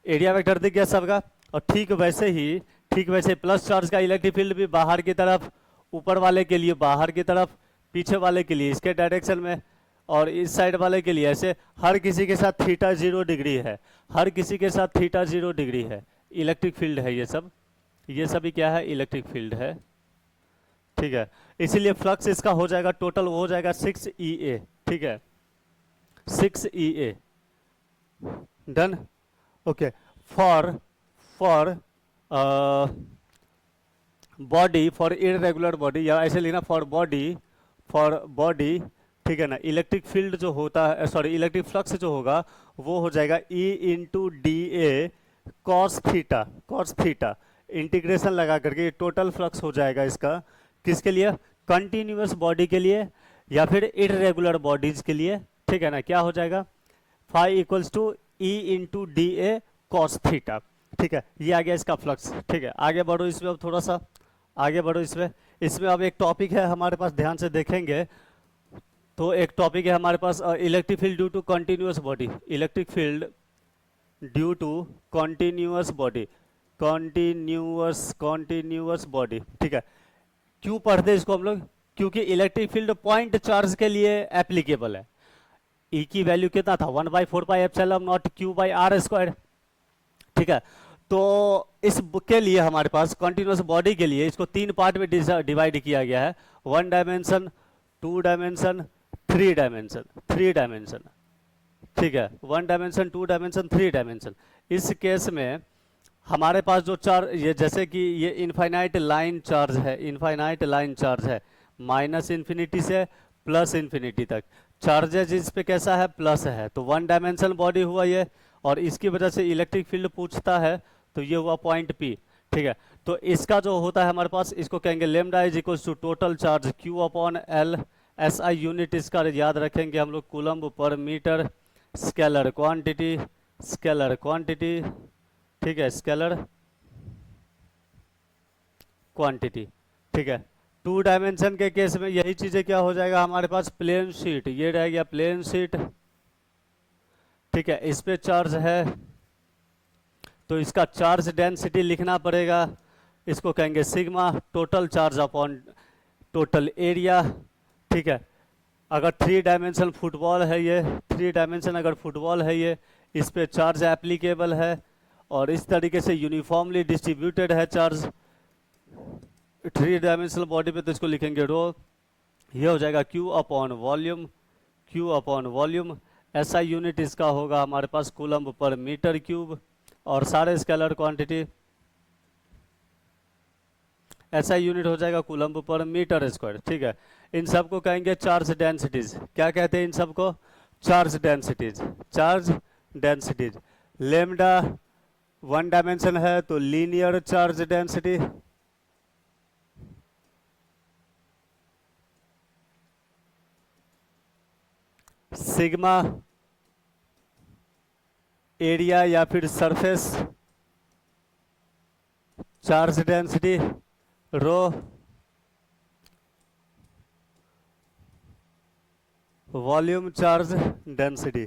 एरिया वेक्टर दिख गया सबका। और ठीक वैसे ही, ठीक वैसे प्लस चार्ज का इलेक्ट्रिक फील्ड भी बाहर की तरफ, ऊपर वाले के लिए बाहर की तरफ, पीछे वाले के लिए इसके डायरेक्शन में और इस साइड वाले के लिए ऐसे, हर किसी के साथ थीटा 0 डिग्री है, हर किसी के साथ थीटा 0 डिग्री है, इलेक्ट्रिक फील्ड है ये सब, ये सभी क्या है, इलेक्ट्रिक फील्ड है, ठीक है। इसीलिए फ्लक्स इसका हो जाएगा टोटल, वो हो जाएगा 6 ई ए, ठीक है, 6 E A, done. Okay, for body, for irregular body, या ऐसे लिखना फॉर बॉडी, ठीक है ना, इलेक्ट्रिक फील्ड जो होता है, सॉरी इलेक्ट्रिक फ्लक्स जो होगा वो हो जाएगा ई into D A cos theta, cos theta, integration लगा करके टोटल फ्लक्स हो जाएगा इसका, किसके लिए, कंटिन्यूअस बॉडी के लिए या फिर इरेगुलर बॉडीज के लिए, ठीक है ना। क्या हो जाएगा, phi equals to E into D A cos theta, ठीक है, ये आ गया इसका फ्लक्स। ठीक है, आगे बढ़ो इसमें, अब थोड़ा सा आगे बढ़ो इसमें। इसमें अब एक टॉपिक है हमारे पास, ध्यान से देखेंगे तो एक टॉपिक है हमारे पास electric field due to continuous body. Electric field due to continuous body, continuous body. ठीक है, क्यों पढ़ते हैं इसको हम लोग? क्योंकि इलेक्ट्रिक फील्ड पॉइंट चार्ज के लिए एप्लीकेबल है। ई की वैल्यू कितना था? 1/4πε0 क्यू बाई आर स्क्वायर। ठीक है, तो इस बुक के लिए हमारे पास कॉन्टिन्यूअस बॉडी के लिए इसको 3 पार्ट में डिवाइड किया गया है, 1 डायमेंशन, 2 डायमेंशन, 3 डायमेंशन, 3 डायमेंशन। ठीक है, 1 डायमेंशन, 2 डायमेंशन, 3 डायमेंशन। इस केस में हमारे पास जो चार्ज, ये जैसे कि ये इनफाइनाइट लाइन चार्ज है, इनफाइनाइट लाइन चार्ज है, माइनस इन्फिनिटी से प्लस इन्फिनिटी तक चार्जेज इस पे कैसा है? प्लस है। तो 1 डायमेंशन बॉडी हुआ ये, और इसकी वजह से इलेक्ट्रिक फील्ड पूछता है, तो ये हुआ पॉइंट पी। ठीक है, तो इसका जो होता है हमारे पास, इसको कहेंगे lambda is equal to total charge Q upon L. S I unit इसका याद रखेंगे हम लोग, कूलम्ब पर metre. Scalar quantity, scalar quantity. ठीक है, स्केलर क्वांटिटी। ठीक है, 2 डायमेंशन के केस में यही चीजें क्या हो जाएगा हमारे पास? प्लेन शीट, ये रह गया प्लेन शीट। ठीक है, इस पे चार्ज है तो इसका चार्ज डेंसिटी लिखना पड़ेगा, इसको कहेंगे sigma, total charge upon total area. ठीक है, अगर 3 डायमेंशन फुटबॉल है ये, 3 डायमेंशन अगर फुटबॉल है ये, इस पे चार्ज एप्लीकेबल है और इस तरीके से यूनिफॉर्मली डिस्ट्रीब्यूटेड है चार्ज 3 डायमेंशनल बॉडी पे, तो इसको लिखेंगे रो। ये हो जाएगा Q upon volume, Q upon volume. SI unit इसका होगा हमारे पास कूलम्ब पर मीटर क्यूब, और सारे स्केलर क्वांटिटी एसआई यूनिट हो जाएगा कूलम्ब पर मीटर स्क्वायर। ठीक है, इन सबको कहेंगे चार्ज डेंसिटीज। क्या कहते हैं इन सबको? Charge densities, charge densities. Lambda 1 dimension है तो linear charge density, sigma area या फिर surface charge density, rho volume charge density,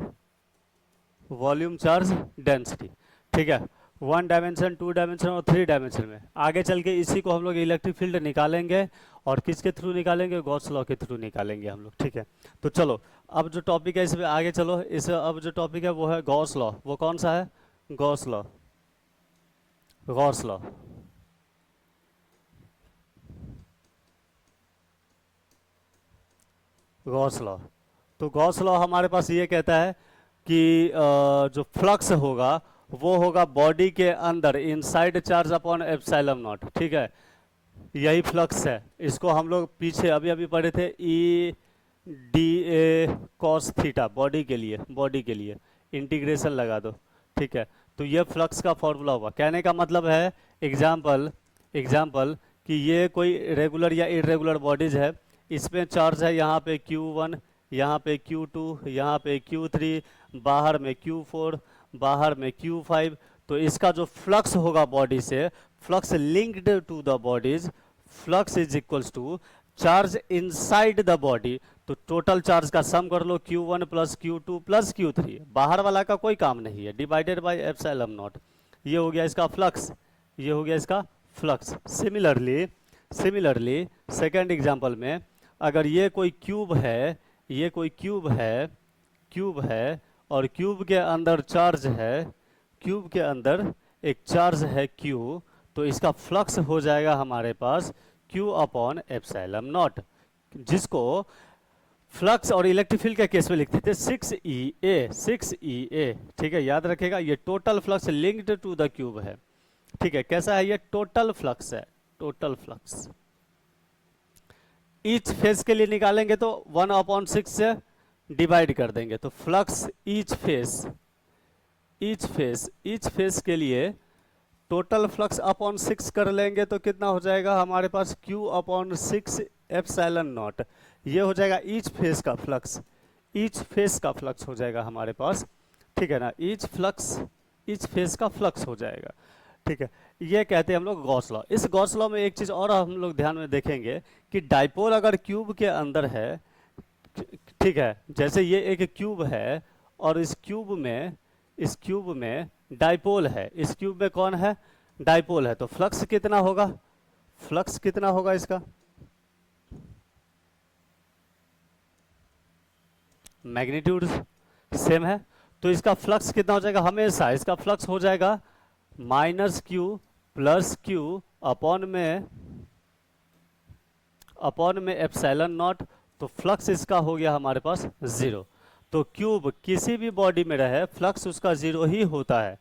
volume charge density. ठीक है, 1 डायमेंशन, 2 डायमेंशन और 3 डायमेंशन में। आगे चल के इसी को हम लोग इलेक्ट्रिक फील्ड निकालेंगे, और किसके थ्रू निकालेंगे? गॉस लॉ के थ्रू निकालेंगे हम लोग। ठीक है, तो चलो अब जो टॉपिक है इसमें आगे चलो। इस अब जो टॉपिक है वो है गॉस लॉ। वो कौन सा है? Gauss law, Gauss law. Gauss law, तो गॉस लॉ हमारे पास ये कहता है कि जो फ्लक्स होगा वो होगा बॉडी के अंदर, inside charge upon epsilon naught. ठीक है, यही फ्लक्स है। इसको हम लोग पीछे अभी अभी पढ़े थे, E D A cos theta, body के लिए, बॉडी के लिए इंटीग्रेशन लगा दो। ठीक है, तो ये फ्लक्स का फॉर्मूला होगा। कहने का मतलब है, एग्जाम्पल एग्जाम्पल कि ये कोई रेगुलर या इरेगुलर बॉडीज है, इसमें चार्ज है यहाँ पे Q1, यहाँ पे Q2, यहाँ पे Q3, बाहर में Q4, बाहर में Q5। तो इसका जो फ्लक्स होगा बॉडी से, flux linked to the bodies, flux is equals to charge inside the body. तो टोटल चार्ज का सम कर लो, Q1 plus Q2 plus Q3, बाहर वाला का कोई काम नहीं है, डिवाइडेड बाय एप्सिलॉन नॉट। ये हो गया इसका फ्लक्स, ये हो गया इसका फ्लक्स। सिमिलरली सेकेंड एग्जाम्पल में, अगर ये कोई क्यूब है, ये कोई क्यूब है और क्यूब के अंदर चार्ज है, क्यूब के अंदर एक चार्ज है Q, तो इसका फ्लक्स हो जाएगा हमारे पास Q अपॉन एप्सिलॉन नॉट, जिसको फ्लक्स और इलेक्ट्रिक फील्ड के केस में लिखते थे 6EA। ठीक है, याद रखेगा, ये total flux linked to the cube है। ठीक है, कैसा है? ये टोटल फ्लक्स है, टोटल फ्लक्स। ईच फेज के लिए निकालेंगे तो 1/6 से डिवाइड कर देंगे, तो फ्लक्स ईच फेज के लिए टोटल फ्लक्स अपॉन 6 कर लेंगे तो कितना हो जाएगा हमारे पास? Q/6 epsilon not. ये हो जाएगा ईच फेज का फ्लक्स, ईच फेज का फ्लक्स हो जाएगा हमारे पास। ठीक है ना, ईच इच फेस का फ्लक्स हो जाएगा। ठीक है, ये कहते हैं हम लोग गॉस लॉ। इस गॉस लॉ में एक चीज़ और हम लोग ध्यान में देखेंगे कि डाइपोल अगर क्यूब के अंदर है, ठीक है, जैसे ये एक क्यूब है और इस क्यूब में डाइपोल है, इस क्यूब में कौन है, डाइपोल है, तो फ्लक्स कितना होगा, फ्लक्स कितना होगा इसका, मैग्नीट्यूड सेम है, तो इसका फ्लक्स कितना हो जाएगा, हमेशा इसका फ्लक्स हो जाएगा minus Q plus Q upon में एप्सिलॉन नॉट। तो फ्लक्स इसका हो गया हमारे पास जीरो। तो क्यूब किसी भी बॉडी में रहे फ्लक्स उसका जीरो ही होता है।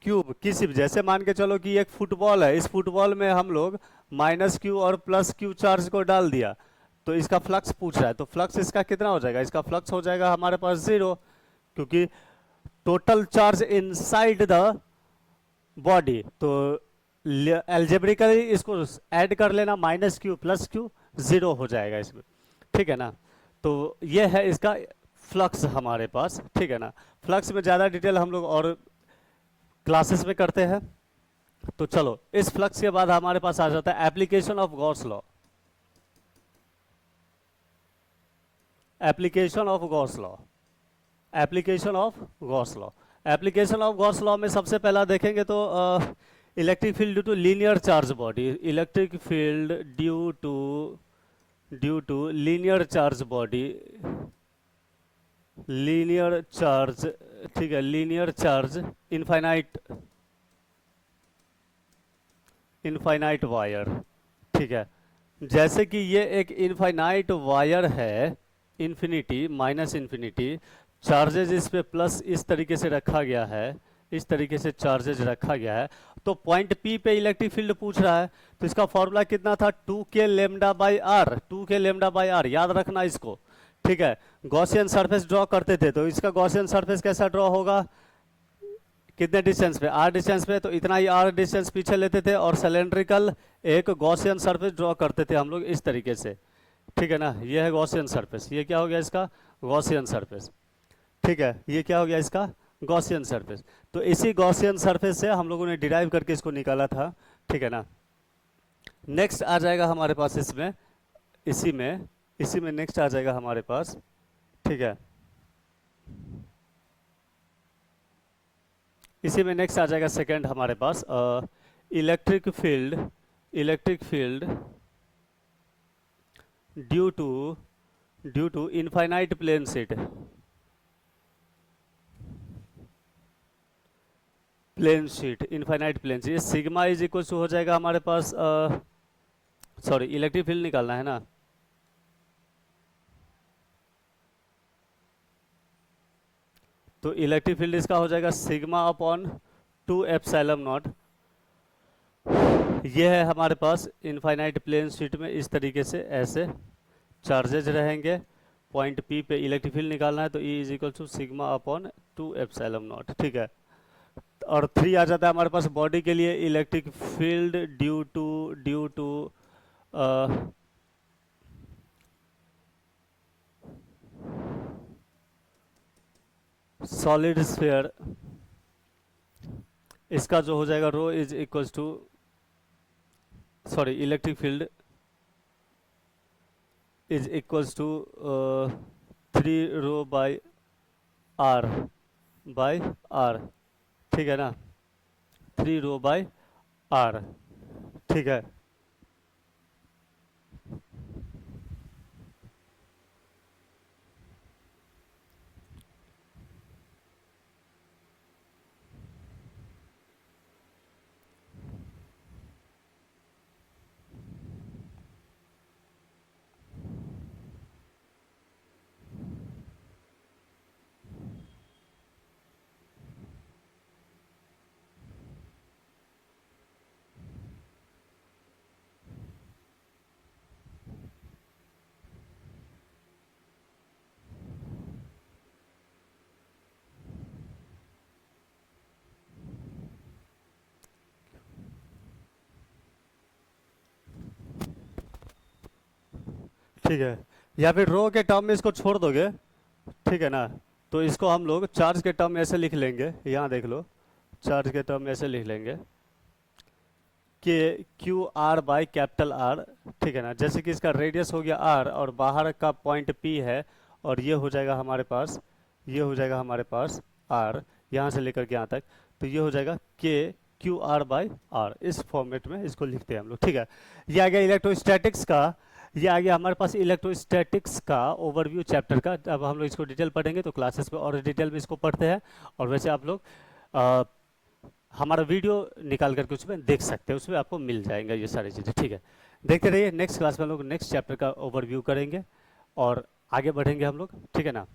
क्यूब किसी भी, जैसे मान के चलो कि एक फुटबॉल है, इस फुटबॉल में हम लोग माइनस क्यू और प्लस क्यू चार्ज को डाल दिया, तो इसका फ्लक्स पूछ रहा है, तो फ्लक्स इसका कितना हो जाएगा, इसका फ्लक्स हो जाएगा हमारे पास जीरो, क्योंकि total charge inside the body. तो एल्जेब्रिकली इसको ऐड कर लेना, minus Q plus Q zero हो जाएगा इसमें, ठीक है ना। तो ये है इसका फ्लक्स हमारे पास, ठीक है ना। फ्लक्स में ज़्यादा डिटेल हम लोग और क्लासेस में करते हैं। तो चलो, इस फ्लक्स के बाद हमारे पास आ जाता है application of Gauss law. Application of Gauss law, application of Gauss law, application of Gauss law में सबसे पहला देखेंगे तो electric field due to linear charge body, electric field due to linear charge body, linear charge, ठीक है, linear charge infinite wire, ठीक है। जैसे कि ये एक इनफाइनाइट वायर है, इन्फिनिटी माइनस इन्फिनिटी, चार्जेज इस पे प्लस इस तरीके से रखा गया है, इस तरीके से चार्जेज रखा गया है, तो पॉइंट पी पे इलेक्ट्रिक फील्ड पूछ रहा है, तो इसका फॉर्मूला कितना था, 2k lambda by R, 2k lambda by R, याद रखना इसको, ठीक है। गॉसियन सरफेस ड्रॉ करते थे, तो इसका गॉसियन सरफेस कैसा ड्रॉ होगा, कितने डिस्टेंस पे, आर डिस्टेंस पे, तो इतना ही आर डिस्टेंस पीछे लेते थे और सिलेंड्रिकल एक गॉसियन सरफेस ड्रॉ करते थे हम लोग इस तरीके से, ठीक है ना। ये है गॉसियन सरफेस, ये क्या हो गया इसका, गॉसियन सरफेस, ठीक है, ये क्या हो गया इसका, गॉसियन सरफेस। तो इसी गॉसियन सरफेस से हम लोगों ने डिराइव करके इसको निकाला था, ठीक है ना। नेक्स्ट आ जाएगा हमारे पास इसमें, इसी में नेक्स्ट आ जाएगा हमारे पास, ठीक है, इसी में नेक्स्ट आ जाएगा सेकंड हमारे पास electric field due to infinite plane sheet, infinite plane sheet, sigma is equal to हो जाएगा हमारे पास, सॉरी इलेक्ट्रिक फील्ड निकालना है ना, तो इलेक्ट्रिक फील्ड इसका हो जाएगा सिग्मा अपॉन 2 एप्सिलॉन नॉट। ये है हमारे पास इनफाइनाइट प्लेन शीट में इस तरीके से ऐसे चार्जेज रहेंगे, पॉइंट पी पे इलेक्ट्रिक फील्ड निकालना है, तो E is equal to sigma upon 2 epsilon naught, ठीक है। और 3 आ जाता है हमारे पास बॉडी के लिए, electric field due to solid sphere, इसका जो हो जाएगा rho is equals to, sorry electric field is equals to 3 rho by R, ठीक है ना, 3 रो बाई आर, ठीक है। ठीक है, या फिर रो के टर्म में इसको छोड़ दोगे, ठीक है ना, तो इसको हम लोग चार्ज के टर्म में ऐसे लिख लेंगे, यहाँ देख लो, चार्ज के टर्म ऐसे लिख लेंगे कि Q R by capital R, ठीक है ना। जैसे कि इसका रेडियस हो गया आर और बाहर का पॉइंट पी है, और ये हो जाएगा हमारे पास, ये हो जाएगा हमारे पास आर, यहाँ से लेकर के यहाँ तक, तो ये हो जाएगा के क्यू आर बाई आर। इस फॉर्मेट में इसको लिखते हैं हम लोग, ठीक है। ये आ गया इलेक्ट्रोस्टैटिक्स का, ये आ गया हमारे पास इलेक्ट्रोस्टैटिक्स का ओवरव्यू चैप्टर का। अब हम लोग इसको डिटेल पढ़ेंगे तो क्लासेस में और डिटेल में इसको पढ़ते हैं। और वैसे आप लोग हमारा वीडियो निकाल करके उसमें देख सकते हैं, उसमें आपको मिल जाएंगे ये सारी चीज़ें, ठीक है। देखते रहिए, नेक्स्ट क्लास में हम लोग नेक्स्ट चैप्टर का ओवरव्यू करेंगे और आगे बढ़ेंगे हम लोग, ठीक है ना।